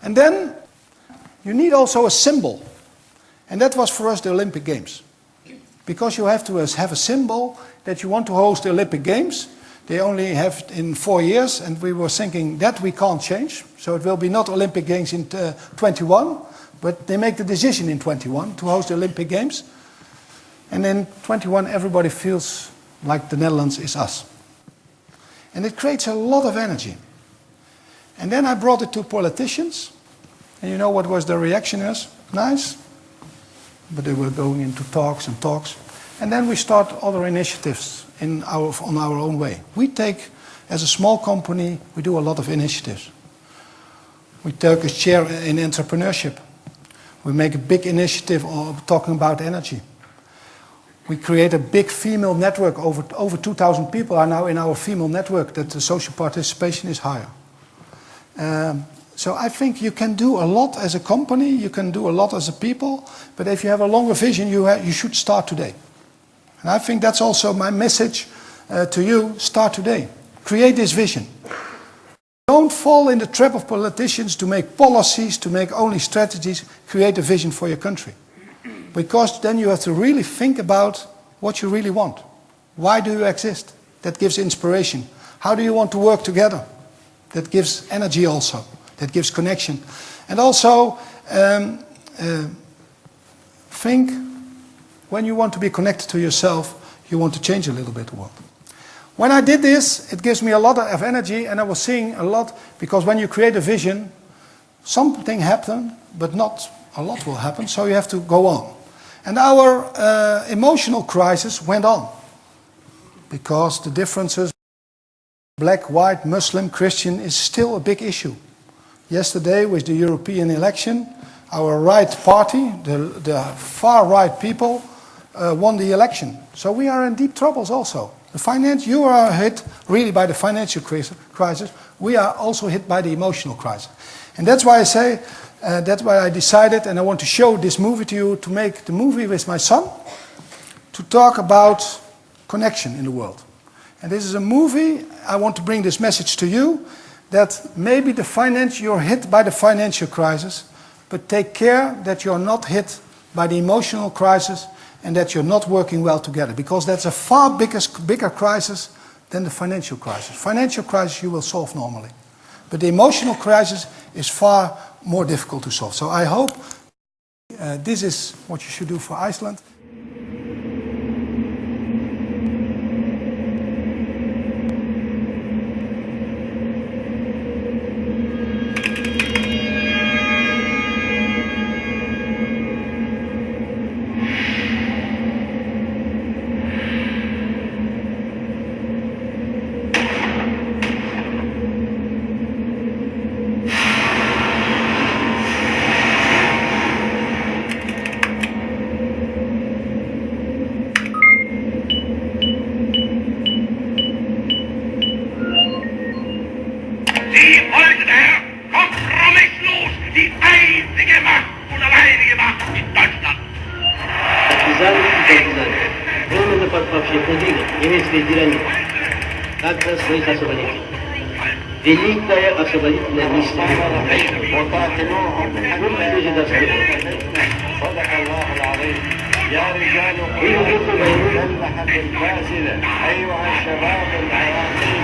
And then you need also a symbol. And that was for us the Olympic Games. Because you have to have a symbol that you want to host the Olympic Games. They only have it in 4 years, and we were thinking that we can't change. So it will be not Olympic Games in 21, but they make the decision in 21 to host the Olympic Games. And in 21 everybody feels like the Netherlands is us. And it creates a lot of energy. And then I brought it to politicians. And you know what was the reaction is? Nice. But they were going into talks and talks. And then we start other initiatives on our own way. We take, as a small company, we do a lot of initiatives. We take a share in entrepreneurship. We make a big initiative of talking about energy. We create a big female network. Over 2,000 people are now in our female network, that the social participation is higher. So I think you can do a lot as a company, you can do a lot as a people, but if you have a longer vision, you should start today. And I think that's also my message to you, start today. Create this vision. Don't fall in the trap of politicians to make policies, to make only strategies. Create a vision for your country. Because then you have to really think about what you really want. Why do you exist? That gives inspiration. How do you want to work together? That gives energy also. That gives connection. And also, think when you want to be connected to yourself, you want to change a little bit the world. When I did this, it gives me a lot of energy, and I was seeing a lot, because when you create a vision, something happens, but not a lot will happen, so you have to go on. And our emotional crisis went on, because the differences, black, white, Muslim, Christian, is still a big issue. Yesterday, with the European election, our right party, the far-right people, won the election. So we are in deep troubles also. You are hit really by the financial crisis. We are also hit by the emotional crisis. And that's why I say, that's why I decided, and I want to show this movie to you, to make the movie with my son, to talk about connection in the world. And this is a movie, I want to bring this message to you, that maybe you're hit by the financial crisis, but take care that you're not hit by the emotional crisis and that you're not working well together, because that's a far bigger crisis than the financial crisis. Financial crisis you will solve normally, but the emotional crisis is far more difficult to solve. So I hope this is what you should do for Iceland. Великая освободительная миссия. يا رجال أيها الشباب العراقي.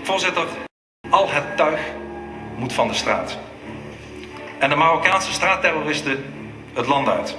Voorzitter, al het tuig moet van de straat. En de Marokkaanse straatterroristen het land uit.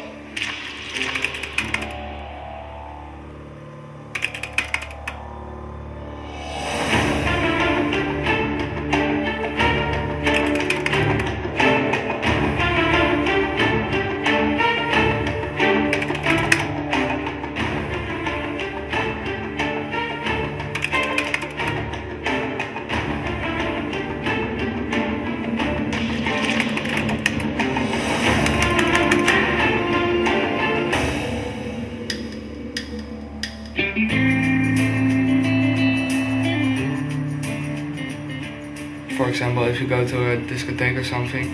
for example, if you go to a discotheque or something,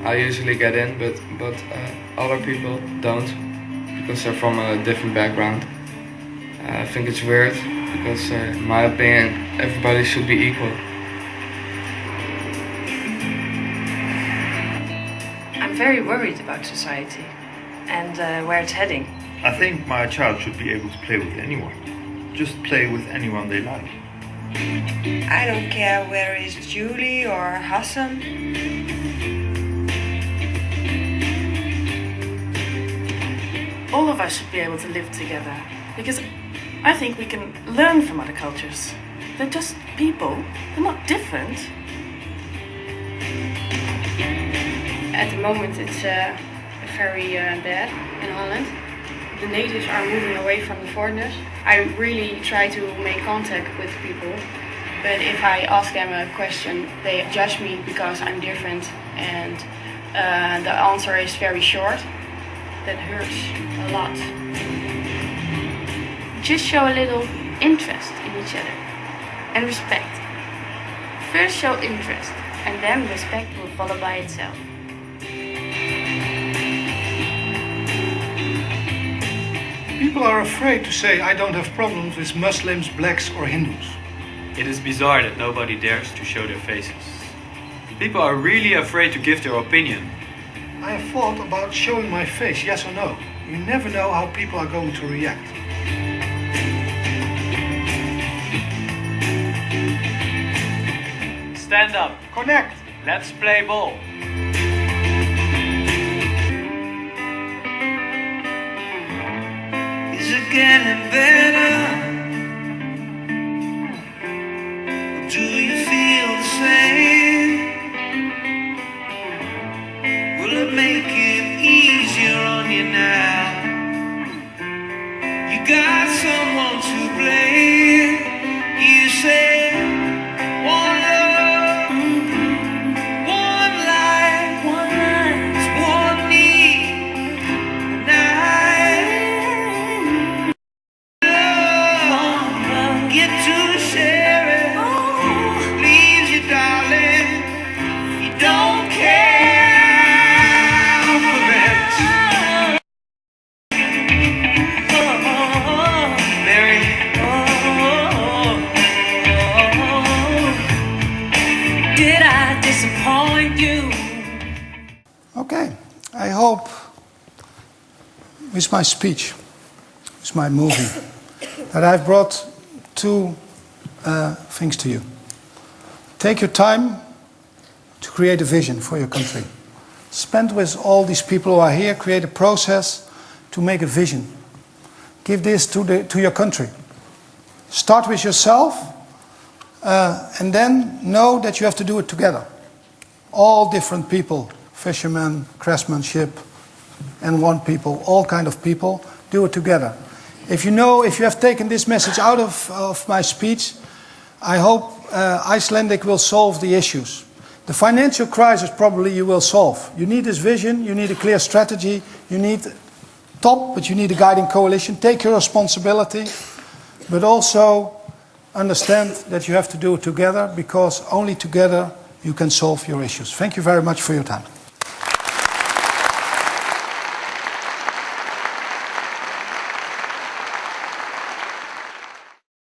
I usually get in, but other people don't, because they're from a different background. I think it's weird, because in my opinion, everybody should be equal. I'm very worried about society and where it's heading. I think my child should be able to play with anyone. Just play with anyone they like. I don't care whether it's Julie or Hassan. All of us should be able to live together because I think we can learn from other cultures. They're just people, they're not different. At the moment it's very bad in Holland. The natives are moving away from the foreigners. I really try to make contact with people, but if I ask them a question, they judge me because I'm different, and the answer is very short. That hurts a lot. Just show a little interest in each other and respect. First show interest and then respect will follow by itself. People are afraid to say, I don't have problems with Muslims, blacks or Hindus. It is bizarre that nobody dares to show their faces. People are really afraid to give their opinion. I have thought about showing my face, yes or no. You never know how people are going to react. Stand up. Connect. Let's play ball. Is it getting better? Do you feel the same? Will it make it easier on you now? You got someone to blame. You say one love, one life, one need, night. Love, get to share it. Please you, darling, you don't care for it. Mary, did I disappoint you? Okay, I hope with my speech, with my movie, that I've brought two things to you. Take your time to create a vision for your country. Spend with all these people who are here, create a process to make a vision. Give this to your country. Start with yourself and then know that you have to do it together. All different people, fishermen, craftsmanship, and one people, all kind of people, do it together. If you have taken this message out of my speech, I hope Icelandic will solve the issues. The financial crisis probably you will solve. You need this vision, you need a clear strategy, you need top, but you need a guiding coalition. Take your responsibility, but also understand that you have to do it together, because only together you can solve your issues. Thank you very much for your time.